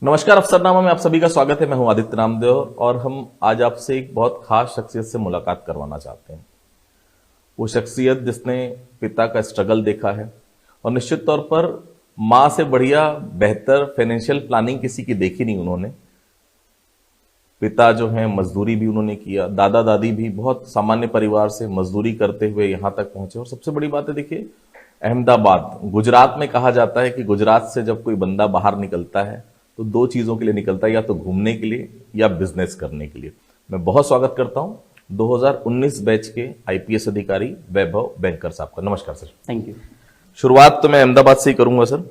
नमस्कार। अफसरनामा में आप सभी का स्वागत है। मैं हूं आदित्य नामदेव और हम आज आपसे एक बहुत खास शख्सियत से मुलाकात करवाना चाहते हैं। वो शख्सियत जिसने पिता का स्ट्रगल देखा है और निश्चित तौर पर मां से बढ़िया बेहतर फाइनेंशियल प्लानिंग किसी की देखी नहीं उन्होंने। पिता जो हैं मजदूरी भी उन्होंने किया, दादा दादी भी बहुत सामान्य परिवार से मजदूरी करते हुए यहां तक पहुंचे। और सबसे बड़ी बात है, देखिए, अहमदाबाद गुजरात में कहा जाता है कि गुजरात से जब कोई बंदा बाहर निकलता है तो दो चीजों के लिए निकलता है, या तो घूमने के लिए या बिजनेस करने के लिए। मैं बहुत स्वागत करता हूं 2019 बैच के आईपीएस अधिकारी वैभव बैंकर साहब का। नमस्कार सर। Thank you. शुरुआत तो मैं अहमदाबाद से ही करूंगा सर।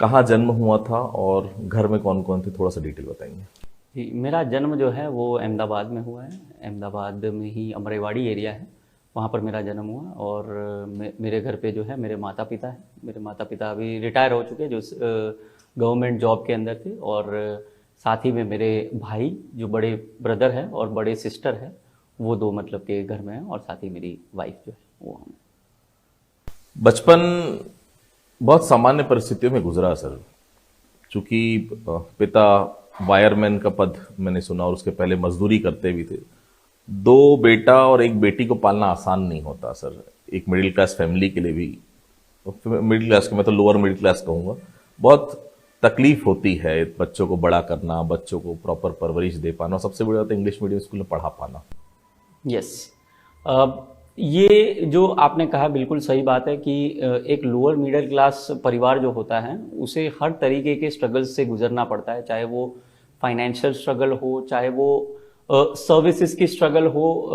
कहाँ जन्म हुआ था और घर में कौन कौन थे, थोड़ा सा डिटेल बताएंगे। जी, मेरा जन्म जो है वो अहमदाबाद में हुआ है। अहमदाबाद में ही अमरेवाड़ी एरिया है, वहाँ पर मेरा जन्म हुआ। और मेरे घर पे जो है मेरे माता पिता हैं। मेरे माता पिता अभी रिटायर हो चुके हैं, जो गवर्नमेंट जॉब के अंदर थे। और साथ ही में मेरे भाई जो बड़े ब्रदर है और बड़े सिस्टर है, वो दो मतलब के घर में हैं। और साथ ही मेरी वाइफ जो है वो हम। बचपन बहुत सामान्य परिस्थितियों में गुजरा सर। चूंकि पिता वायरमैन का पद मैंने सुना और उसके पहले मजदूरी करते भी थे। दो बेटा और एक बेटी को पालना आसान नहीं होता सर, एक मिडिल क्लास फैमिली के लिए भी। मिडिल क्लास के, मैं तो लोअर मिडिल क्लास कहूँगा। बहुत तकलीफ होती है बच्चों को बड़ा करना, बच्चों को प्रॉपर परवरिश दे पाना, सबसे बड़ी बात है इंग्लिश मीडियम स्कूल में पढ़ा पाना। यस, ये जो आपने कहा बिल्कुल सही बात है कि एक लोअर मिडिल क्लास परिवार जो होता है उसे हर तरीके के स्ट्रगल्स से गुजरना पड़ता है। चाहे वो फाइनेंशियल स्ट्रगल हो, चाहे वो सर्विसेज की स्ट्रगल हो।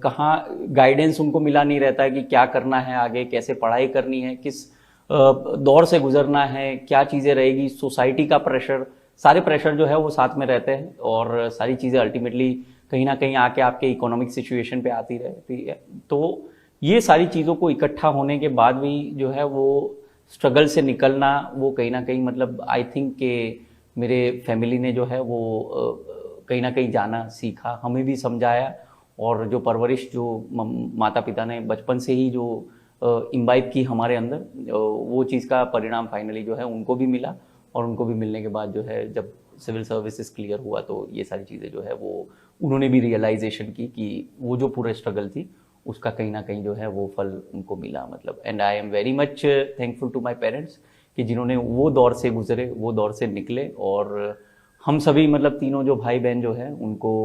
कहाँ गाइडेंस उनको मिला नहीं रहता है कि क्या करना है आगे, कैसे पढ़ाई करनी है, किस दौर से गुजरना है, क्या चीज़ें रहेगी, सोसाइटी का प्रेशर, सारे प्रेशर जो है वो साथ में रहते हैं। और सारी चीज़ें अल्टीमेटली कहीं ना कहीं आके आपके इकोनॉमिक सिचुएशन पे आती रहती है। तो ये सारी चीज़ों को इकट्ठा होने के बाद भी जो है वो स्ट्रगल से निकलना, वो कहीं ना कहीं मतलब आई थिंक कि मेरे फैमिली ने जो है वो कहीं ना कहीं जाना सीखा, हमें भी समझाया। और जो परवरिश जो माता पिता ने बचपन से ही जो इम्बाइब की हमारे अंदर, वो चीज़ का परिणाम फाइनली जो है उनको भी मिला। और उनको भी मिलने के बाद जो है जब सिविल सर्विसेज क्लियर हुआ तो ये सारी चीज़ें जो है वो उन्होंने भी रियलाइजेशन की कि वो जो पूरा स्ट्रगल थी उसका कहीं ना कहीं जो है वो फल उनको मिला। मतलब and I am very much thankful to my parents कि जिन्होंने वो दौर से गुजरे, वो दौर से निकले। और हम सभी मतलब तीनों जो भाई बहन जो है उनको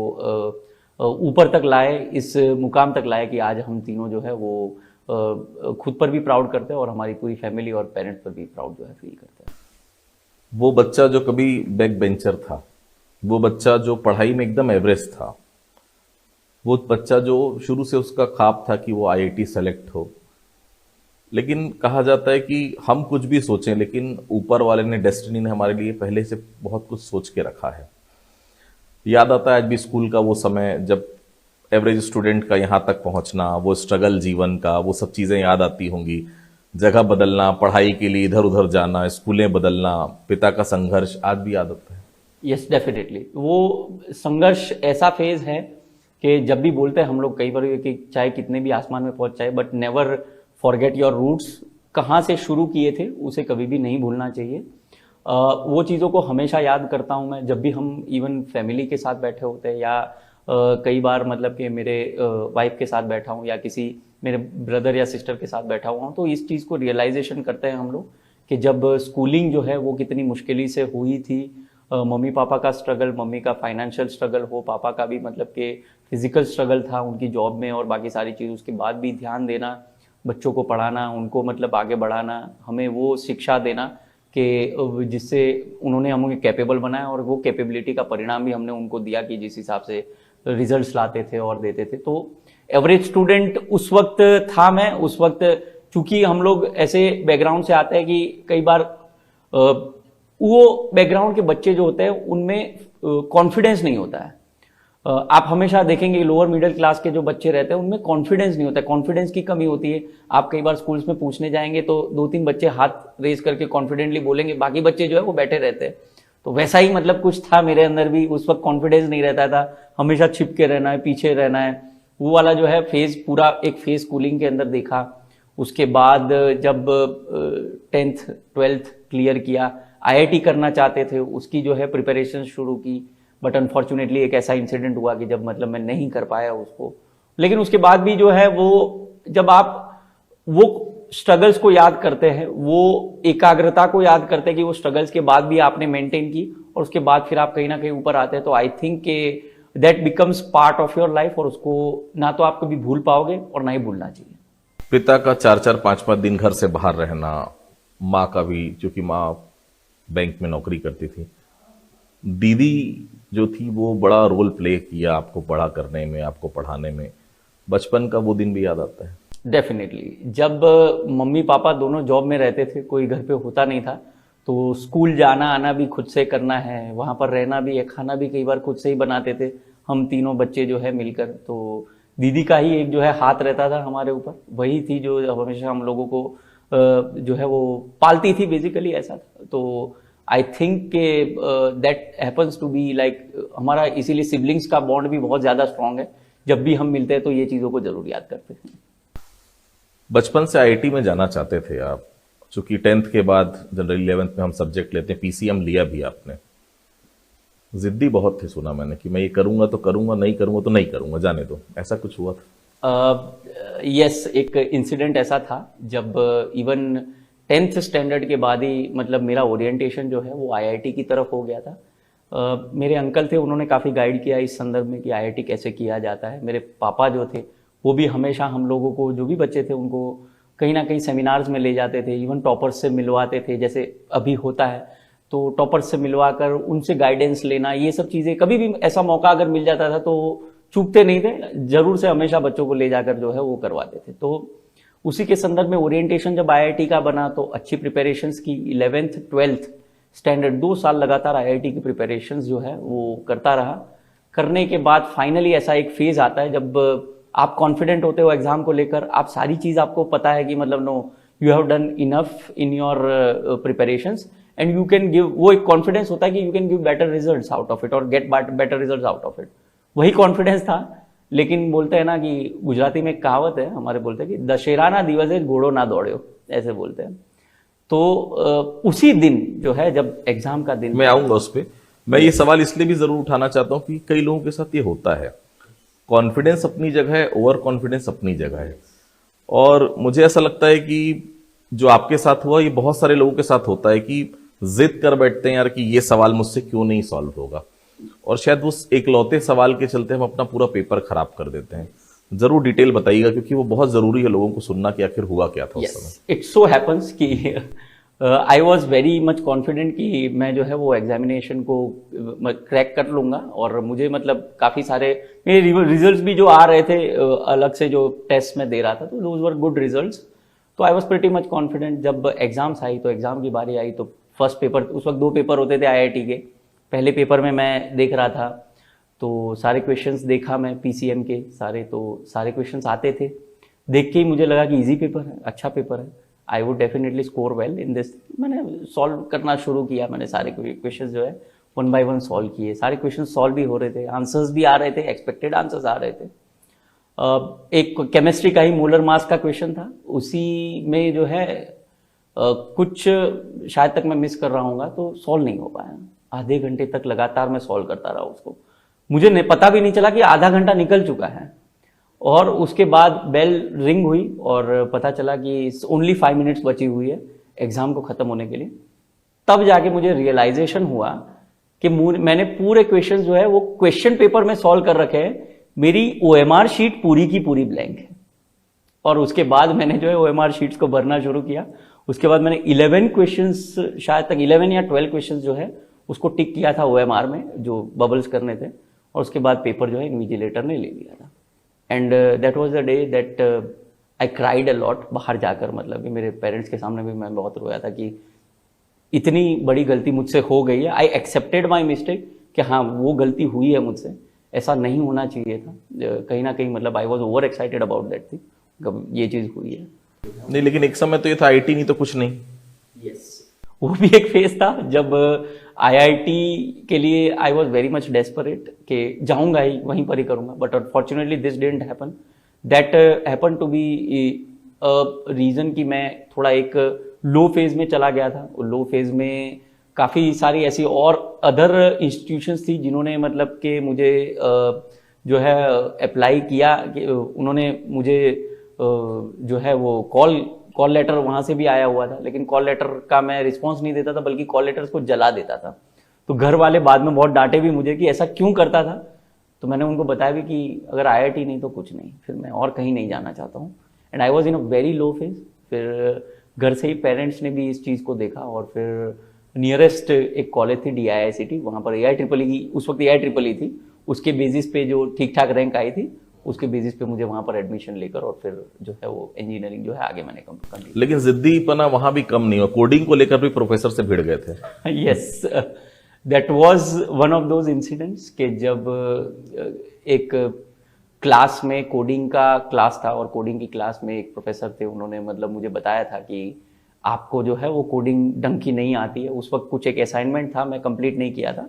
ऊपर तक लाए, इस मुकाम तक लाए कि आज हम तीनों जो है वो खुद पर भी प्राउड करते हैं और हमारी पूरी फैमिली और पेरेंट्स पर भी प्राउड जो है फील करते हैं। वो बच्चा जो कभी बैक बेंचर था, वो बच्चा जो पढ़ाई में एकदम एवरेज था, वो बच्चा जो शुरू से उसका ख्वाब था कि वो आईआईटी सेलेक्ट हो। लेकिन कहा जाता है कि हम कुछ भी सोचें, लेकिन ऊपर वाले ने, डेस्टिनी ने हमारे लिए पहले से बहुत कुछ सोच के रखा है। याद आता है आज भी स्कूल का वो समय जब एवरेज स्टूडेंट का यहाँ तक पहुंचना, वो स्ट्रगल जीवन का, वो सब चीजें याद आती होंगी। जगह बदलना, पढ़ाई के लिए इधर उधर जाना, स्कूलें बदलना, पिता का संघर्ष आज भी याद आता है। Yes, definitely. वो संघर्ष ऐसा फेज है कि जब भी बोलते हैं हम लोग कई बार कि चाहे कितने भी आसमान में पहुंच जाए, but never forget your roots. कहाँ से शुरू किए थे उसे कभी भी नहीं भूलना चाहिए। वो चीज़ों को हमेशा याद करता हूँ मैं जब भी हम इवन फैमिली के साथ बैठे होते हैं, या कई बार मतलब कि मेरे वाइफ के साथ बैठा हूँ या किसी मेरे ब्रदर या सिस्टर के साथ बैठा हुआ हूँ, तो इस चीज़ को रियलाइजेशन करते हैं हम लोग कि जब स्कूलिंग जो है वो कितनी मुश्किल से हुई थी। मम्मी पापा का स्ट्रगल, मम्मी का फाइनेंशियल स्ट्रगल हो, पापा का भी मतलब कि फिजिकल स्ट्रगल था उनकी जॉब में और बाकी सारी चीज़, उसके बाद भी ध्यान देना, बच्चों को पढ़ाना, उनको मतलब आगे बढ़ाना, हमें वो शिक्षा देना कि जिससे उन्होंने हमें कैपेबल बनाया। और वो कैपेबिलिटी का परिणाम भी हमने उनको दिया कि जिस हिसाब से रिजल्ट्स लाते थे और देते थे। तो एवरेज स्टूडेंट उस वक्त था मैं। उस वक्त चूंकि हम लोग ऐसे बैकग्राउंड से आते हैं कि कई बार वो बैकग्राउंड के बच्चे जो होते हैं उनमें कॉन्फिडेंस नहीं होता है। आप हमेशा देखेंगे लोअर मिडिल क्लास के जो बच्चे रहते हैं उनमें कॉन्फिडेंस नहीं होता है, कॉन्फिडेंस की कमी होती है। आप कई बार स्कूल्स में पूछने जाएंगे तो दो तीन बच्चे हाथ रेज करके कॉन्फिडेंटली बोलेंगे, बाकी बच्चे जो है वो बैठे रहते हैं। तो वैसा ही मतलब कुछ था मेरे अंदर भी। उस वक्त कॉन्फिडेंस नहीं रहता था, हमेशा छिप के रहना है, पीछे रहना है। वो वाला जो है फेज, पूरा एक फेज स्कूलिंग के अंदर देखा। उसके बाद जब 10th 12th क्लियर किया, आईआईटी करना चाहते थे, उसकी जो है प्रिपरेशन शुरू की, बट अनफॉर्चुनेटली एक ऐसा इंसिडेंट हुआ कि जब मतलब मैं नहीं कर पाया उसको। लेकिन उसके बाद भी जो है वो, जब आप वो स्ट्रगल्स को याद करते हैं, वो एकाग्रता को याद करते हैं कि वो स्ट्रगल्स के बाद भी आपने मेंटेन की और उसके बाद फिर आप कहीं ना कहीं ऊपर आते हैं, तो आई थिंक के that becomes part of your life, और उसको ना तो आप कभी भूल पाओगे और ना ही भूलना चाहिए। पिता का 4-4, 5-5 दिन घर से बाहर रहना, माँ का भी, क्योंकि माँ बैंक में नौकरी करती थी, दीदी जो थी वो बड़ा रोल प्ले किया आपको बड़ा करने में, आपको पढ़ाने में। बचपन का वो दिन भी याद आता है? डेफिनेटली, जब मम्मी पापा दोनों जॉब में रहते थे, कोई घर पे होता नहीं था, तो स्कूल जाना आना भी खुद से करना है, वहाँ पर रहना भी है, खाना भी कई बार खुद से ही बनाते थे हम तीनों बच्चे जो है मिलकर। तो दीदी का ही एक जो है हाथ रहता था हमारे ऊपर, वही थी जो हमेशा हम लोगों को जो है वो पालती थी, बेसिकली ऐसा था। तो आई थिंक के that happens to be like हमारा, इसीलिए सिबलिंग्स का बॉन्ड भी बहुत ज़्यादा स्ट्रांग है। जब भी हम मिलते हैं तो ये चीज़ों को जरूर याद करते हैं। बचपन से आईआईटी में जाना चाहते थे आप, चूंकि 10th के बाद जनरली 11th में हम सब्जेक्ट लेते हैं, पीसीएम लिया भी आपने। जिद्दी बहुत थे, सुना मैंने कि मैं ये करूंगा तो करूंगा, नहीं करूंगा तो नहीं करूंगा, जाने दो, ऐसा कुछ हुआ था? यस, एक इंसिडेंट ऐसा था जब इवन 10th स्टैंडर्ड के बाद ही मतलब मेरा ओरिएंटेशन जो है वो आईआईटी की तरफ हो गया था। मेरे अंकल थे, उन्होंने काफ़ी गाइड किया इस संदर्भ में कि आईआईटी कैसे किया जाता है। मेरे पापा जो थे वो भी हमेशा हम लोगों को, जो भी बच्चे थे उनको कहीं ना कहीं सेमिनार्स में ले जाते थे, इवन टॉपर्स से मिलवाते थे, जैसे अभी होता है, तो टॉपर्स से मिलवा कर उनसे गाइडेंस लेना, ये सब चीज़ें कभी भी ऐसा मौका अगर मिल जाता था तो चूकते नहीं थे, जरूर से हमेशा बच्चों को ले जाकर जो है वो करवाते थे। तो उसी के संदर्भ में ओरिएंटेशन जब आईआईटी का बना तो अच्छी प्रिपरेशंस की, 11th 12th स्टैंडर्ड 2 साल लगातार आईआईटी की प्रिपरेशंस जो है वो करता रहा। करने के बाद फाइनली ऐसा एक फेज आता है जब आप कॉन्फिडेंट होते हो एग्जाम को लेकर, आप सारी चीज़ आपको पता है कि मतलब no you have done enough in your preparations and you can give, वो एक कॉन्फिडेंस होता है कि you can give better results out of it और get better results out of it. वही कॉन्फिडेंस था। लेकिन बोलते हैं ना कि गुजराती में एक कहावत है, हमारे बोलते हैं कि दशहरा दिवसे घोड़ो ना दौड़ो, ऐसे बोलते हैं। तो उसी दिन जो है जब एग्जाम का दिन, मैं आऊंगा उस पर। मैं ये सवाल इसलिए भी जरूर उठाना चाहता हूं कि कई लोगों के साथ ये होता है, कॉन्फिडेंस अपनी जगह है, ओवर कॉन्फिडेंस अपनी जगह है, और मुझे ऐसा लगता है कि जो आपके साथ हुआ ये बहुत सारे लोगों के साथ होता है कि जिद कर बैठते हैं यार कि ये सवाल मुझसे क्यों नहीं सॉल्व होगा, और शायद उस एकलौते सवाल के चलते हम अपना पूरा पेपर खराब कर देते हैं। जरूर डिटेल बताइएगा क्योंकि वो बहुत जरूरी है लोगों को सुनना कि आखिर हुआ क्या था उस समय। इट सो हैपन्स कि आई वॉज वेरी मच कॉन्फिडेंट कि मैं जो है वो एग्जामिनेशन को क्रैक कर लूंगा, और मुझे मतलब काफ़ी सारे मेरे रिजल्ट्स भी जो आ रहे थे अलग से जो टेस्ट में दे रहा था, तो दोज वर गुड रिजल्ट्स। तो I was pretty much confident. जब एग्जाम्स आई तो एग्जाम की बारी आई तो फर्स्ट पेपर, उस वक्त 2 पेपर होते थे आईआईटी के। पहले पेपर में मैं देख रहा था तो सारे क्वेश्चंस देखा मैं पीसीएम के सारे, तो सारे क्वेश्चंस आते थे। देख के ही मुझे लगा कि इजी पेपर है, अच्छा पेपर है, I would definitely score well in this. मैंने सॉल्व करना शुरू किया, मैंने सारे क्वेश्चंस जो है 1 by 1 सॉल्व किए। सारे क्वेश्चन सॉल्व भी हो रहे थे, आंसर्स भी आ रहे थे, एक्सपेक्टेड आंसर्स आ रहे थे। एक केमिस्ट्री का ही मोलर मास का क्वेश्चन था, उसी में जो है कुछ शायद तक मैं मिस कर रहा हूँ तो सॉल्व नहीं हो पाया। आधे घंटे तक लगातार मैं सॉल्व करता रहा उसको, मुझे पता भी नहीं चला कि आधा घंटा निकल चुका है। और उसके बाद बेल रिंग हुई और पता चला कि ओनली 5 मिनट्स बची हुई है एग्जाम को खत्म होने के लिए। तब जाके मुझे रियलाइजेशन हुआ कि मैंने पूरे क्वेश्चन जो है वो क्वेश्चन पेपर में सॉल्व कर रखे हैं, मेरी ओएमआर शीट पूरी की पूरी ब्लैंक है। और उसके बाद मैंने जो है ओएमआर शीट्स को भरना शुरू किया। उसके बाद मैंने 11 क्वेश्चंस, शायद तक 11 या 12 क्वेश्चंस जो है उसको टिक किया था ओएमआर में, जो बबल्स करने थे। और उसके बाद पेपर जो है इन्विजिलेटर ने ले लिया था। And that was the day that I cried a lot. बाहर जाकर मतलब कि मेरे पेरेंट्स के सामने भी मैं बहुत रोया था कि इतनी बड़ी गलती मुझसे हो गई है। आई एक्सेप्टेड माई मिस्टेक कि हाँ वो गलती हुई है मुझसे, ऐसा नहीं होना चाहिए था। कहीं ना कहीं मतलब I was over excited about that thing, ये चीज़ हुई है। नहीं, लेकिन एक समय तो ये था आईआईटी नहीं तो कुछ नहीं। यस, वो भी एक फेज था जब आईआईटी के लिए I was very much desperate कि जाऊंगा ही, वहीं पर ही करूंगा। But unfortunately this didn't happen. That happen to be reason कि मैं थोड़ा एक लो फेज में चला गया था। लो फेज में काफ़ी सारी ऐसी और अदर इंस्टीट्यूशंस थी जिन्होंने मतलब कि मुझे जो है अप्लाई किया, कि उन्होंने मुझे जो है वो कॉल लेटर वहाँ से भी आया हुआ था, लेकिन कॉल लेटर का मैं रिस्पॉन्स नहीं देता था, बल्कि कॉल लेटर्स को जला देता था। तो घर वाले बाद में बहुत डांटे भी मुझे कि ऐसा क्यों करता था। तो मैंने उनको बताया भी कि अगर IIT नहीं तो कुछ नहीं, फिर मैं और कहीं नहीं जाना चाहता हूँ। And I was in a very low phase. फिर घर से ही पेरेंट्स ने भी इस चीज़ को देखा, और फिर नियरेस्ट एक कॉलेज थी DIICT, वहाँ पर AIEEE की, उस वक्त AIEEE थी, उसके बेसिस पे जो ठीक ठाक रैंक आई थी, उसके बेसिस पे मुझे वहाँ पर एडमिशन लेकर और फिर जो है वो इंजीनियरिंग जो है आगे मैंने कंप्लीट। लेकिन जिद्दीपना वहां भी कम नहीं हुआ, कोडिंग को लेकर भी प्रोफेसर से भिड़ गए थे। Yes, that was one of those incidents कि जब एक क्लास में कोडिंग का क्लास था, और कोडिंग की क्लास में एक प्रोफेसर थे, उन्होंने मतलब मुझे बताया था कि आपको जो है वो कोडिंग ढंग की नहीं आती है। उस वक्त कुछ एक असाइनमेंट था, मैं कंप्लीट नहीं किया था,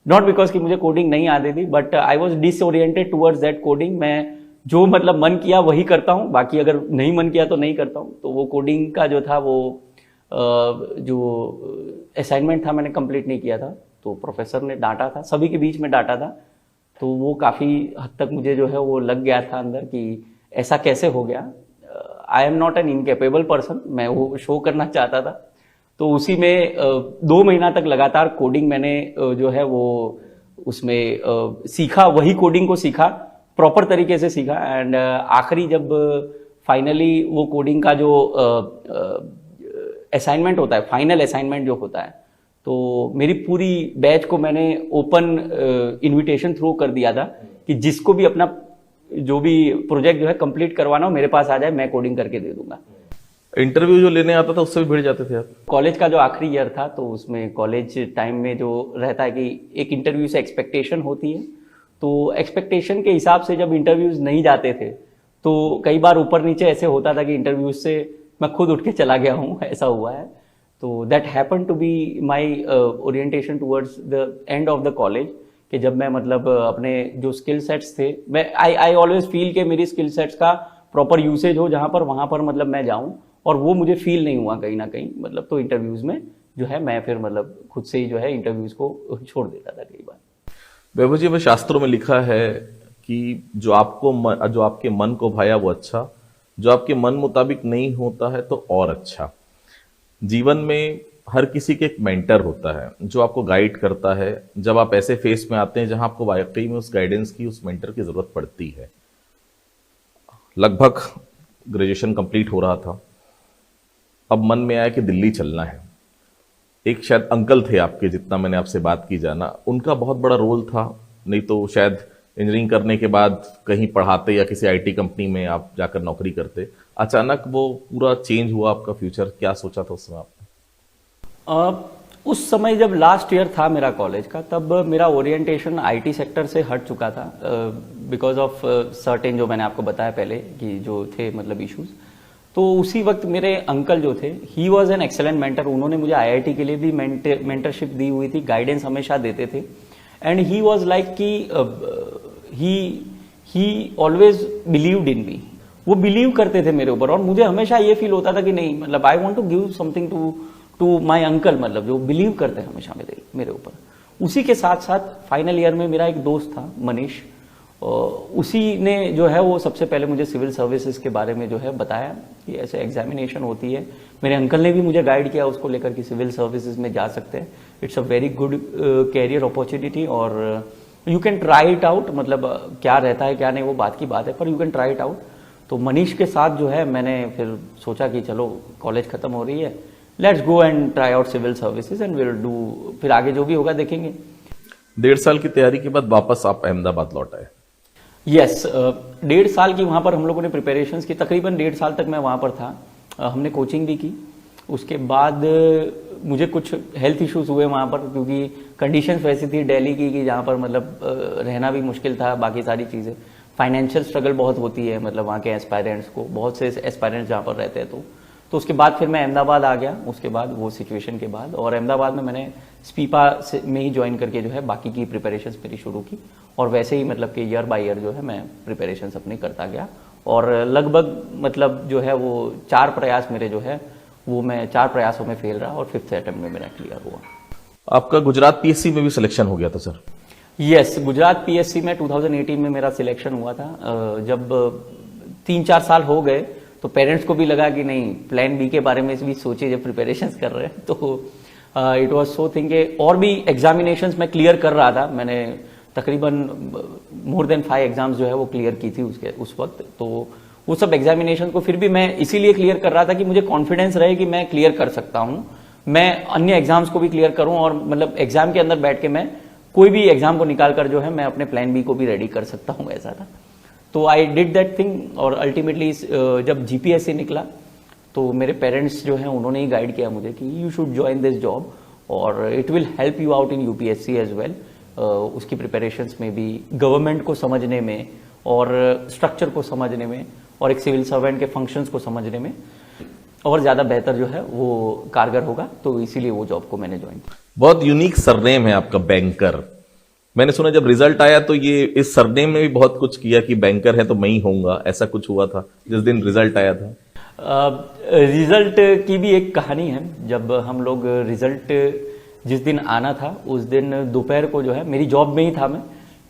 नॉट बिकॉज कि मुझे कोडिंग नहीं आती थी, but I was disoriented towards that coding. मैं जो मतलब मन किया वही करता हूँ, बाकी अगर नहीं मन किया तो नहीं करता हूँ। तो वो कोडिंग का जो था वो जो असाइनमेंट था मैंने कंप्लीट नहीं किया था, तो प्रोफेसर ने डांटा था, सभी के बीच में डांटा था। तो वो काफ़ी हद तक मुझे जो है वो लग गया था अंदर कि ऐसा कैसे हो गया। I am not an incapable person, मैं वो शो करना चाहता था। तो उसी में 2 महीना तक लगातार कोडिंग मैंने जो है वो उसमें सीखा, वही कोडिंग को सीखा, प्रॉपर तरीके से सीखा। एंड आखिरी जब फाइनली वो कोडिंग का जो असाइनमेंट होता है, फाइनल असाइनमेंट जो होता है, तो मेरी पूरी बैच को मैंने ओपन इनविटेशन थ्रू कर दिया था कि जिसको भी अपना जो भी प्रोजेक्ट जो है कंप्लीट करवाना हो मेरे पास आ जाए, मैं कोडिंग करके दे दूंगा। इंटरव्यू जो लेने आता था उससे भी भिड़ जाते थे आप? कॉलेज का जो आखिरी ईयर था, तो उसमें कॉलेज टाइम में जो रहता है कि एक इंटरव्यू से एक्सपेक्टेशन होती है, तो एक्सपेक्टेशन के हिसाब से जब इंटरव्यूज नहीं जाते थे तो कई बार ऊपर नीचे ऐसे होता था कि इंटरव्यूज से मैं खुद उठ के चला गया हूँ, ऐसा हुआ है। तो that happen to be my orientation towards the end of the college, कि जब मैं मतलब अपने जो स्किल सेट्स थे, मैं आई ऑलवेज फील कि मेरी स्किल सेट्स का प्रॉपर यूसेज हो जहाँ पर, वहाँ पर मतलब मैं जाऊँ, और वो मुझे फील नहीं हुआ कहीं ना कहीं मतलब। तो इंटरव्यूज में जो है मैं फिर मतलब खुद से ही जो है इंटरव्यूज को छोड़ देता था कई बार। वैभव जी, शास्त्रों में लिखा है कि जो आपके मन को भाया वो अच्छा, जो आपके मन मुताबिक नहीं होता है तो और अच्छा। जीवन में हर किसी के एक मेंटर होता है जो आपको गाइड करता है जब आप ऐसे फेस में आते हैं जहां आपको वाकई में उस गाइडेंस की, उस मेंटर की जरूरत पड़ती है। लगभग ग्रेजुएशन कंप्लीट हो रहा था, अब मन में आया कि दिल्ली चलना है। एक शायद अंकल थे आपके, जितना मैंने आपसे बात की जाना, उनका बहुत बड़ा रोल था, नहीं तो शायद इंजीनियरिंग करने के बाद कहीं पढ़ाते या किसी IT कंपनी में आप जाकर नौकरी करते। अचानक वो पूरा चेंज हुआ आपका फ्यूचर, क्या सोचा था उस समय आपने? उस समय जब लास्ट ईयर था मेरा कॉलेज का, तब मेरा ओरिएंटेशन IT सेक्टर से हट चुका था बिकॉज ऑफ सर्टेन जो मैंने आपको बताया पहले कि जो थे मतलब इश्यूज। तो उसी वक्त मेरे अंकल जो थे, he was an excellent mentor. उन्होंने मुझे IIT के लिए भी मेंटरशिप दी हुई थी, गाइडेंस हमेशा देते थे। एंड ही वॉज लाइक कि ही ऑलवेज बिलीव्ड इन मी, वो बिलीव करते थे मेरे ऊपर, और मुझे हमेशा ये फील होता था कि नहीं मतलब I want to give something to my uncle, मतलब जो बिलीव करते हैं हमेशा मेरे ऊपर। उसी के साथ साथ फाइनल ईयर में मेरा एक दोस्त था मनीष, उसी ने जो है वो सबसे पहले मुझे सिविल सर्विसेज के बारे में जो है बताया कि ऐसे एग्जामिनेशन होती है। मेरे अंकल ने भी मुझे गाइड किया उसको लेकर कि सिविल सर्विसेज में जा सकते हैं, it's a very good career opportunity, और you can try it out. मतलब क्या रहता है क्या नहीं वो बात की बात है, पर you can try it out. तो मनीष के साथ जो है मैंने फिर सोचा कि चलो कॉलेज खत्म हो रही है, let's go and try out civil services and will do, फिर आगे जो भी होगा देखेंगे। 1.5 साल की तैयारी के बाद वापस आप अहमदाबाद लौट आए? यस, 1.5 साल की वहाँ पर हम लोगों ने प्रिपरेशंस की, तकरीबन 1.5 साल तक मैं वहाँ पर था। हमने कोचिंग भी की। उसके बाद मुझे कुछ हेल्थ इश्यूज हुए वहाँ पर, क्योंकि कंडीशंस वैसी थी दिल्ली की कि जहाँ पर मतलब रहना भी मुश्किल था, बाकी सारी चीज़ें। फाइनेंशियल स्ट्रगल बहुत होती है मतलब वहाँ के एस्पायरेंट्स को, बहुत से एस्पायरेंट्स जहाँ पर रहते हैं। तो उसके बाद फिर मैं अहमदाबाद आ गया, उसके बाद वो सिचुएशन के बाद, और अहमदाबाद में मैंने स्पीपा में ही ज्वाइन करके जो है बाकी की प्रिपरेशंस मेरी शुरू की, और वैसे ही मतलब कि ईयर बाय ईयर जो है मैं प्रिपरेशंस अपनी करता गया, और लगभग मतलब जो है वो 4 प्रयास मेरे जो है वो मैं 4 प्रयासों में फेल रहा, और 5th अटेम्प्ट में मेरा क्लियर हुआ। आपका गुजरात पीएससी में भी सिलेक्शन हो गया था सर? यस, गुजरात पीएससी में 2018 में मेरा सिलेक्शन हुआ था। जब 3-4 साल हो गए तो पेरेंट्स को भी लगा कि नहीं, प्लान बी के बारे में भी सोचे जब प्रिपरेशंस कर रहे हैं। तो इट वाज सो थिंग के और भी एग्जामिनेशंस मैं क्लियर कर रहा था। मैंने तकरीबन मोर देन 5 एग्जाम्स जो है वो क्लियर की थी उस वक्त। तो वो सब एग्जामिनेशन को फिर भी मैं इसीलिए क्लियर कर रहा था कि मुझे कॉन्फिडेंस रहे कि मैं क्लियर कर सकता हूँ, मैं अन्य एग्जाम्स को भी क्लियर करूँ और मतलब एग्जाम के अंदर बैठ के मैं कोई भी एग्जाम को निकाल कर जो है मैं अपने प्लान बी को भी रेडी कर सकता हूँ, ऐसा था। तो आई डिड दैट थिंग और अल्टीमेटली जब जीपीएससी निकला तो मेरे पेरेंट्स जो हैं उन्होंने ही गाइड किया मुझे कि you should join this job और it will help you out in UPSC as well. उसकी प्रिपरेशंस में भी, गवर्नमेंट को समझने में और स्ट्रक्चर को समझने में और एक सिविल सर्वेंट के फंक्शंस को समझने में और ज्यादा बेहतर जो है वो कारगर होगा। तो इसीलिए वो जॉब को मैंने ज्वाइन किया। बहुत यूनिक सरनेम है आपका, बैंकर। मैंने सुना जब रिजल्ट आया तो ये इस सरनेम में भी बहुत कुछ किया कि बैंकर है तो मैं ही होऊंगा, ऐसा कुछ हुआ था जिस दिन रिजल्ट आया था? रिजल्ट की भी एक कहानी है। जब हम लोग रिजल्ट जिस दिन आना था उस दिन दोपहर को जो है, मेरी जॉब में ही था, मैं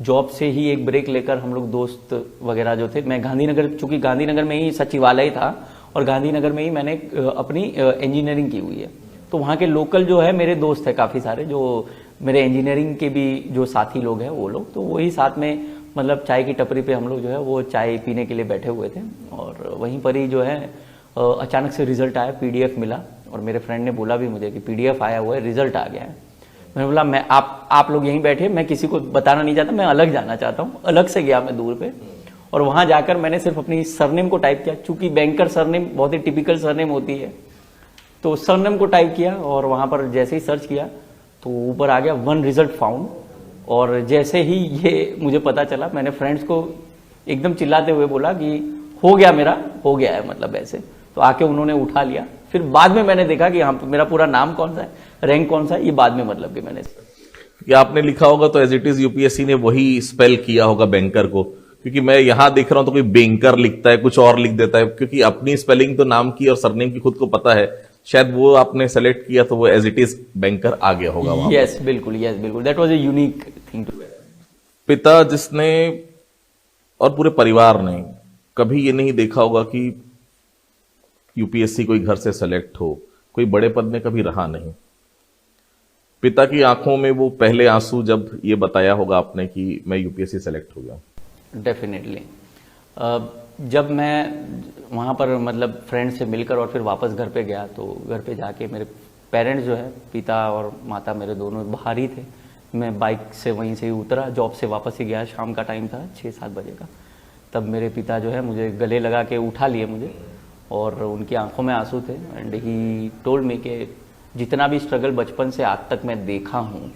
जॉब से ही एक ब्रेक लेकर हम लोग दोस्त वगैरह जो थे, मैं गांधीनगर, चूंकि गांधीनगर में ही सचिवालय था और गांधीनगर में ही मैंने अपनी इंजीनियरिंग की हुई है। तो वहाँ के लोकल जो है मेरे दोस्त है काफ़ी सारे, जो मेरे इंजीनियरिंग के भी जो साथी लोग हैं वो लोग, तो वही साथ में मतलब चाय की टपरी पे हम लोग जो है वो चाय पीने के लिए बैठे हुए थे और वहीं पर ही जो है अचानक से रिजल्ट आया, पीडीएफ मिला और मेरे फ्रेंड ने बोला भी मुझे कि पीडीएफ आया हुआ है, रिजल्ट आ गया है। मैंने बोला मैं आप लोग यहीं बैठे, मैं किसी को बताना नहीं चाहता, मैं अलग जाना चाहता हूँ। अलग से गया मैं दूर पे और वहां जाकर मैंने सिर्फ अपनी सरनेम को टाइप किया, चूंकि बैंकर सरनेम बहुत ही टिपिकल सरनेम होती है, तो सरनेम को टाइप किया और वहां पर जैसे ही सर्च किया तो ऊपर आ गया 1 रिजल्ट फाउंड। और जैसे ही ये मुझे पता चला मैंने फ्रेंड्स को एकदम चिल्लाते हुए बोला कि हो गया, मेरा हो गया है, मतलब ऐसे। तो आके उन्होंने उठा लिया। फिर बाद में मैंने देखा कि हाँ मेरा पूरा नाम कौन सा है, रैंक कौन सा है, ये बाद में मतलब कि मैंने कि आपने लिखा होगा तो एज इट इज यूपीएससी ने वही स्पेल किया होगा बैंकर को, क्योंकि मैं यहां देख रहा हूं तो कोई बैंकर लिखता है, कुछ और लिख देता है, क्योंकि अपनी स्पेलिंग तो नाम की और सरनेम की खुद को पता है, शायद वो आपने सेलेक्ट किया तो वो एज इट इज बैंकर आ गया होगा वहां। यस बिल्कुल, that was a unique thing too. पिता जिसने और पूरे परिवार ने कभी ये नहीं देखा होगा कि यूपीएससी कोई घर से सेलेक्ट हो, कोई बड़े पद में कभी रहा नहीं, पिता की आंखों में वो पहले आंसू जब ये बताया होगा आपने कि मैं यूपीएससी सेलेक्ट हो गया? डेफिनेटली। जब मैं वहाँ पर मतलब फ्रेंड से मिलकर और फिर वापस घर पे गया तो घर पे जाके मेरे पेरेंट्स जो है, पिता और माता मेरे दोनों बाहर ही थे। मैं बाइक से वहीं से ही उतरा, जॉब से वापस ही गया, शाम का टाइम था 6-7 बजे का। तब मेरे पिता जो है मुझे गले लगा के उठा लिए मुझे और उनकी आंखों में आंसू थे एंड ही टोल्ड मी कि जितना भी स्ट्रगल बचपन से आज तक मैं देखा हूँ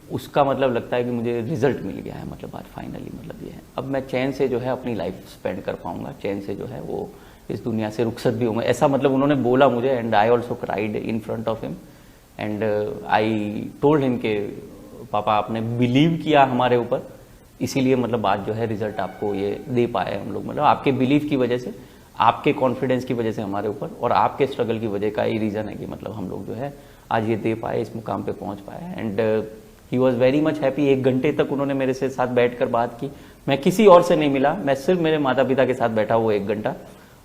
उसका मतलब लगता है कि मुझे रिजल्ट मिल गया है, मतलब आज फाइनली मतलब ये है, अब मैं चैन से जो है अपनी लाइफ स्पेंड कर पाऊंगा, चैन से जो है वो इस दुनिया से रुखसत भी होंगे, ऐसा मतलब उन्होंने बोला मुझे। And I also cried in front of him and I told him के पापा आपने बिलीव किया हमारे ऊपर, इसीलिए मतलब आज जो है रिजल्ट आपको ये दे पाए हम लोग, मतलब आपके बिलीव की वजह से, आपके कॉन्फिडेंस की वजह से हमारे ऊपर और आपके स्ट्रगल की वजह का ही रीज़न है कि मतलब हम लोग जो है आज ये दे पाए, इस मुकाम पे पहुंच पाए। And he was very much happy. 1 घंटे तक उन्होंने मेरे से साथ बैठकर बात की, मैं किसी और से नहीं मिला, मैं सिर्फ मेरे माता पिता के साथ बैठा हुआ 1 घंटा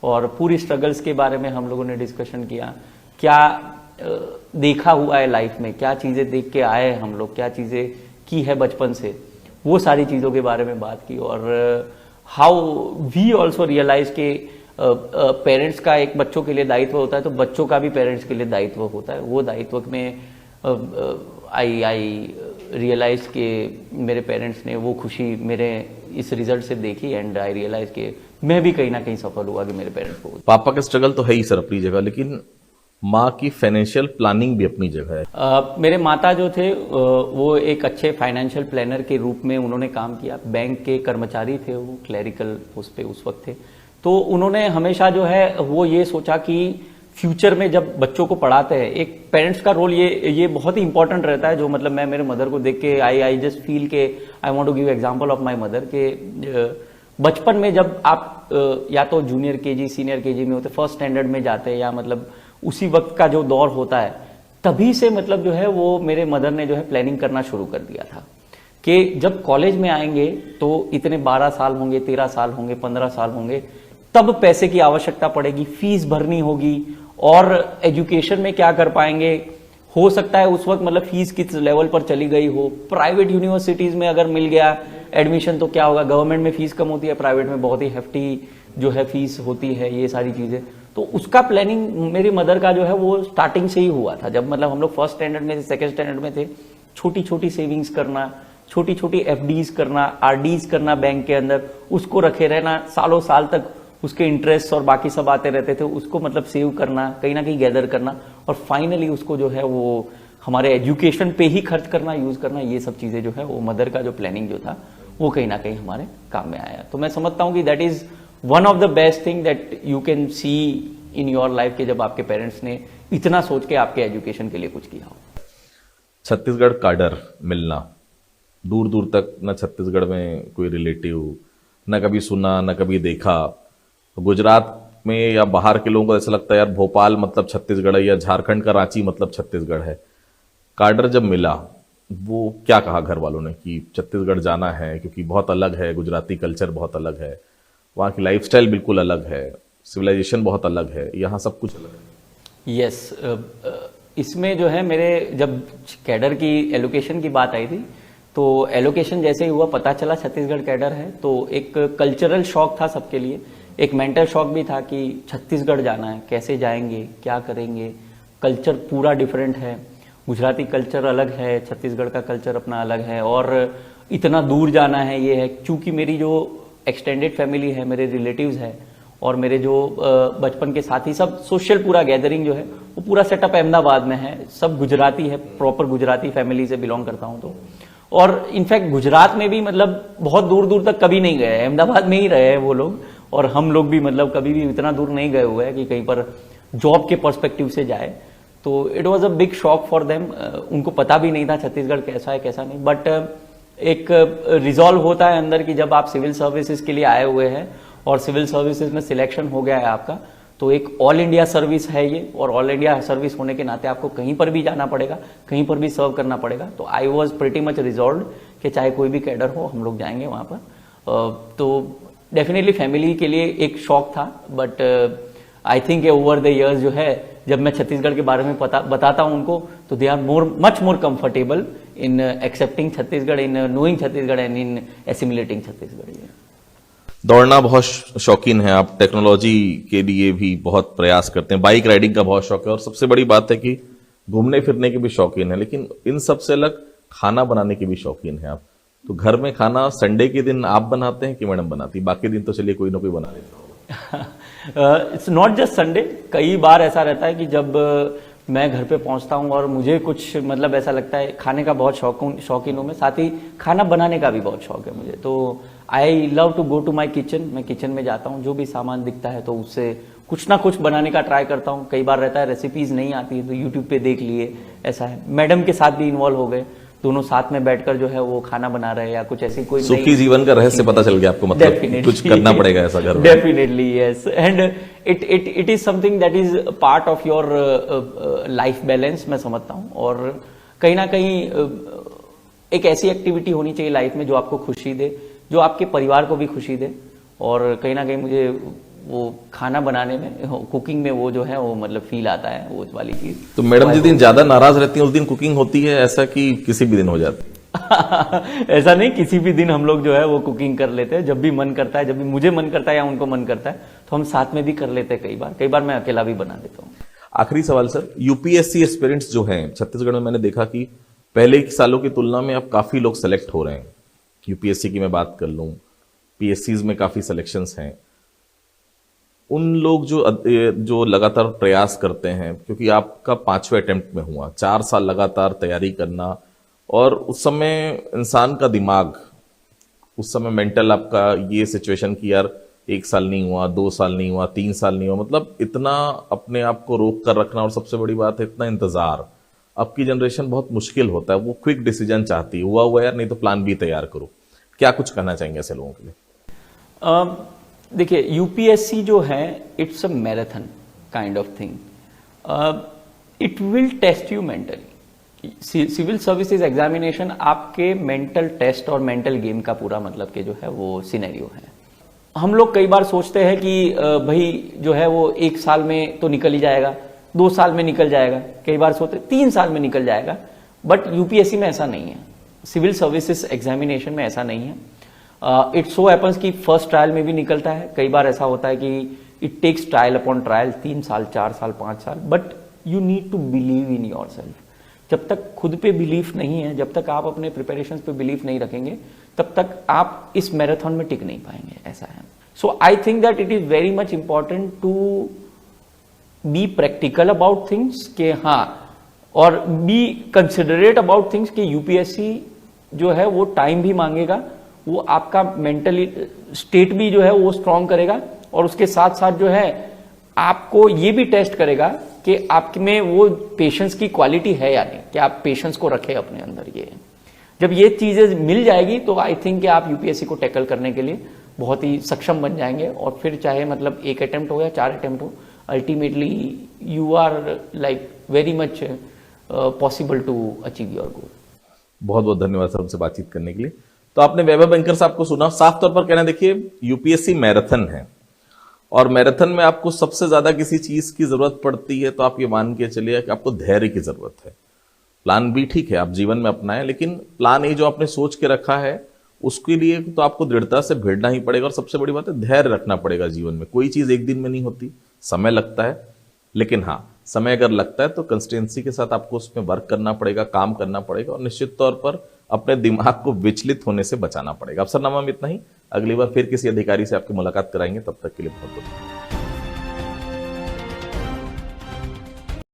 और पूरी स्ट्रगल्स के बारे में हम लोगों ने डिस्कशन किया, क्या देखा हुआ है लाइफ में, क्या चीज़ें देख के आए हम लोग, क्या चीज़ें की है बचपन से, वो सारी चीज़ों के बारे में बात की। और हाउ वी ऑल्सो रियलाइज के पेरेंट्स का एक बच्चों के लिए दायित्व होता है तो बच्चों का भी पेरेंट्स के लिए दायित्व होता है। वो दायित्व में आई रियलाइज के मेरे पेरेंट्स ने वो खुशी मेरे इस रिजल्ट से देखी एंड आई रियलाइज के मैं भी कहीं ना कहीं सफल हुआ कि मेरे पेरेंट्स को। पापा का स्ट्रगल तो है ही सर अपनी जगह, लेकिन माँ की फाइनेंशियल प्लानिंग भी अपनी जगह है। मेरे माता जो थे वो एक अच्छे फाइनेंशियल प्लानर के रूप में उन्होंने काम किया, बैंक के कर्मचारी थे, वो क्लरिकल पोस्ट पे उस वक्त थे। तो उन्होंने हमेशा जो है वो ये सोचा कि फ्यूचर में जब बच्चों को पढ़ाते हैं, एक पेरेंट्स का रोल ये बहुत ही इंपॉर्टेंट रहता है, जो मतलब मैं मेरे मदर को देख के आई जस्ट फील के I want to give example of my mother के बचपन में जब आप या तो जूनियर केजी सीनियर केजी में होते, फर्स्ट स्टैंडर्ड में जाते हैं या मतलब उसी वक्त का जो दौर होता है, तभी से मतलब जो है वो मेरे मदर ने जो है प्लानिंग करना शुरू कर दिया था कि जब कॉलेज में आएंगे तो इतने 12 साल होंगे, 13 साल होंगे, 15 साल होंगे, तब पैसे की आवश्यकता पड़ेगी, फीस भरनी होगी और एजुकेशन में क्या कर पाएंगे। हो सकता है उस वक्त मतलब फीस किस लेवल पर चली गई हो, प्राइवेट यूनिवर्सिटीज में अगर मिल गया एडमिशन तो क्या होगा, गवर्नमेंट में फीस कम होती है, प्राइवेट में बहुत ही हेफ्टी जो है फीस होती है, ये सारी चीजें। तो उसका प्लानिंग मेरी मदर का जो है वो स्टार्टिंग से ही हुआ था। जब मतलब हम लोग फर्स्ट स्टैंडर्ड में थे, सेकंड स्टैंडर्ड में थे, छोटी छोटी सेविंग्स करना, छोटी छोटी एफडीज करना, आरडीज करना बैंक के अंदर, उसको रखे रहना सालों साल तक, उसके इंटरेस्ट और बाकी सब आते रहते थे, उसको मतलब सेव करना, कहीं ना कहीं गैदर करना और फाइनली उसको जो है वो हमारे एजुकेशन पे ही खर्च करना, यूज करना, ये सब चीजें जो है वो मदर का जो प्लानिंग जो था वो कहीं ना कहीं हमारे काम में आया। तो मैं समझता हूं कि that is one of the best thing that you can see in your life के जब आपके पेरेंट्स ने इतना सोच के आपके एजुकेशन के लिए कुछ किया हो। छत्तीसगढ़ काडर मिलना, दूर दूर तक न छत्तीसगढ़ में कोई रिलेटिव, न कभी सुना न कभी देखा। गुजरात में या बाहर के लोगों को ऐसा लगता है यार भोपाल मतलब छत्तीसगढ़ है या झारखंड का रांची मतलब छत्तीसगढ़ है। काडर जब मिला वो क्या कहा घर वालों ने कि छत्तीसगढ़ जाना है, क्योंकि बहुत अलग है, गुजराती कल्चर बहुत अलग है, वहाँ की लाइफस्टाइल बिल्कुल अलग है, सिविलाइजेशन बहुत अलग है, यहाँ सब कुछ अलग है। यस, इसमें जो है मेरे जब कैडर की एलोकेशन की बात आई थी तो एलोकेशन जैसे ही हुआ पता चला छत्तीसगढ़ कैडर है तो एक कल्चरल शॉक था सबके लिए, एक मेंटल शॉक भी था कि छत्तीसगढ़ जाना है, कैसे जाएंगे, क्या करेंगे, कल्चर पूरा डिफरेंट है, गुजराती कल्चर अलग है, छत्तीसगढ़ का कल्चर अपना अलग है और इतना दूर जाना है। ये है चूंकि मेरी जो एक्सटेंडेड फैमिली है, मेरे रिलेटिव्स है और मेरे जो बचपन के साथी सब सोशल पूरा गैदरिंग जो है वो पूरा सेटअप अहमदाबाद में है, सब गुजराती है, प्रॉपर गुजराती फैमिली से बिलोंग करता हूं तो। और इनफैक्ट गुजरात में भी मतलब बहुत दूर दूर तक कभी नहीं गए, अहमदाबाद में ही रहे हैं वो लोग और हम लोग भी मतलब कभी भी इतना दूर नहीं गए हुए हैं कि कहीं पर जॉब के पर्सपेक्टिव से जाए। तो it was a big shock for them, उनको पता भी नहीं था छत्तीसगढ़ कैसा है कैसा नहीं, बट एक रिजॉल्व होता है अंदर कि जब आप सिविल सर्विसेज के लिए आए हुए हैं और सिविल सर्विसेज में सिलेक्शन हो गया है आपका, तो एक ऑल इंडिया सर्विस है ये और ऑल इंडिया सर्विस होने के नाते आपको कहीं पर भी जाना पड़ेगा, कहीं पर भी सर्व करना पड़ेगा। तो I was pretty much resolve कि चाहे कोई भी कैडर हो हम लोग जाएंगे वहां पर। तो डेफिनेटली फैमिली के लिए एक शॉक था, but I think over the years जो है जब मैं छत्तीसगढ़ के बारे में बताता हूं उनको तो they are much more comfortable in accepting Chhattisgarh, in knowing Chhattisgarh and in assimilating Chhattisgarh. दौड़ना बहुत शौकीन है आप, टेक्नोलॉजी के लिए भी बहुत प्रयास करते हैं, बाइक राइडिंग का बहुत शौक है और सबसे बड़ी बात है कि घूमने फिरने के भी शौकीन है, लेकिन इन सबसे अलग खाना बनाने के भी शौकीन है आप। तो घर में खाना संडे के दिन आप बनाते हैं कि मैडम बनाती? बाकी दिन तो चलिए कोई ना कोई बना लेता होगा। इट्स नॉट जस्ट संडे, कई बार ऐसा रहता है कि जब मैं घर पे पहुंचता हूं और मुझे कुछ मतलब ऐसा लगता है, खाने का बहुत शौकीन हूं मैं, साथ ही खाना बनाने का भी बहुत शौक है मुझे। तो I love to go to my kitchen, मैं किचन में जाता हूं, जो भी सामान दिखता है तो उससे कुछ ना कुछ बनाने का ट्राई करता हूं। कई बार रहता है रेसिपीज नहीं आती है तो यूट्यूब पे देख लिए, ऐसा है। मैडम के साथ भी इन्वॉल्व हो गए, दोनों साथ में बैठकर जो है वो खाना बना रहे हैं या कुछ ऐसी कोई सुखी जीवन का रहस्य पता चल गया आपको, मतलब कुछ करना पड़ेगा ऐसा घर में। Definitely yes, and it is something that is part of your life balance, मैं समझता हूँ। और कहीं ना कहीं एक ऐसी एक्टिविटी होनी चाहिए लाइफ में जो आपको खुशी दे, जो आपके परिवार को भी खुशी दे। और कहीं ना कहीं मुझे वो खाना बनाने में, कुकिंग में वो जो है वो मतलब फील आता है वो वाली चीज। तो मैडम जिस दिन ज्यादा नाराज रहती हैं उस दिन कुकिंग होती है ऐसा कि किसी भी दिन हो जाती है? ऐसा नहीं, किसी भी दिन हम लोग जो है वो कुकिंग कर लेते हैं, जब भी मन करता है, जब भी मुझे मन करता है या उनको मन करता है तो हम साथ में भी कर लेते हैं। कई बार मैं अकेला भी बना लेता हूँ। आखिरी सवाल सर, यूपीएससी एस्पिरेंट्स जो हैं छत्तीसगढ़ में, मैंने देखा कि पहले के सालों की तुलना में अब काफी लोग सेलेक्ट हो रहे हैं। यूपीएससी की मैं बात कर लूं, पीएससीज में काफी सिलेक्शंस हैं। उन लोग जो लगातार प्रयास करते हैं, क्योंकि आपका 5वें अटेम्प्ट में हुआ, 4 साल लगातार तैयारी करना, और उस समय इंसान का दिमाग, उस समय मेंटल आपका ये सिचुएशन कि यार 1 साल नहीं हुआ, 2 साल नहीं हुआ, 3 साल नहीं हुआ, मतलब इतना अपने आप को रोक कर रखना, और सबसे बड़ी बात है इतना इंतजार। अब की जनरेशन बहुत मुश्किल होता है, वो क्विक डिसीजन चाहती है, हुआ यार, नहीं तो प्लान बी तैयार करो। क्या कुछ कहना चाहेंगे ऐसे लोगों के लिए? देखिए, यूपीएससी जो है it's a marathon kind of thing. It will test you mentally. Civil services examination आपके मेंटल टेस्ट और मेंटल गेम का पूरा मतलब के जो है वो सिनेरियो है। हम लोग कई बार सोचते हैं कि भाई जो है वो 1 साल में तो निकल ही जाएगा, 2 साल में निकल जाएगा, कई बार सोचते 3 साल में निकल जाएगा, बट यूपीएससी में ऐसा नहीं है, सिविल सर्विसेज एग्जामिनेशन में ऐसा नहीं है। इट सो हैपन्स कि फर्स्ट ट्रायल में भी निकलता है, कई बार ऐसा होता है कि it takes trial upon trial 3 साल 4 साल 5 साल, but you need to believe in yourself. जब तक खुद पे बिलीफ नहीं है, जब तक आप अपने प्रिपरेशन पे बिलीफ नहीं रखेंगे, तब तक आप इस मैराथन में टिक नहीं पाएंगे, ऐसा है। So I think that it is very much important to be practical about things के हाँ, और बी कंसिडरेट अबाउट थिंग्स कि यूपीएससी जो है वो टाइम भी मांगेगा, वो आपका मेंटली स्टेट भी जो है वो स्ट्रांग करेगा, और उसके साथ साथ जो है आपको ये भी टेस्ट करेगा कि आप में वो पेशेंस की क्वालिटी है या नहीं, कि आप पेशेंस को रखें अपने अंदर। ये जब ये चीजें मिल जाएगी तो आई थिंक कि आप यूपीएससी को टैकल करने के लिए बहुत ही सक्षम बन जाएंगे, और फिर चाहे मतलब 1 अटेम्प्ट हो या 4 अटेम्प्ट हो, ultimately you are like very much possible to achieve your goal. बहुत बहुत धन्यवाद सर हमसे बातचीत करने के लिए। तो आपने वैभव बैंकर साहब को सुना, साफ तौर पर कहना, देखिए यूपीएससी मैराथन है, और मैराथन में आपको सबसे ज्यादा किसी चीज की जरूरत पड़ती है तो आप ये मान के चलिए कि आपको धैर्य की जरूरत है। प्लान भी ठीक है, आप जीवन में अपनाएं, लेकिन प्लान ए जो आपने सोच के रखा है उसके लिए तो आपको दृढ़ता से भिड़ना ही पड़ेगा, और सबसे बड़ी बात है धैर्य रखना पड़ेगा। जीवन में कोई चीज एक दिन में नहीं होती, समय लगता है, लेकिन हाँ, समय अगर लगता है तो कंसिस्टेंसी के साथ आपको उसमें वर्क करना पड़ेगा, काम करना पड़ेगा, और निश्चित तौर पर अपने दिमाग को विचलित होने से बचाना पड़ेगा। अफसरनामा में इतना ही, अगली बार फिर किसी अधिकारी से आपकी मुलाकात कराएंगे, तब तक के लिए बहुत बहुत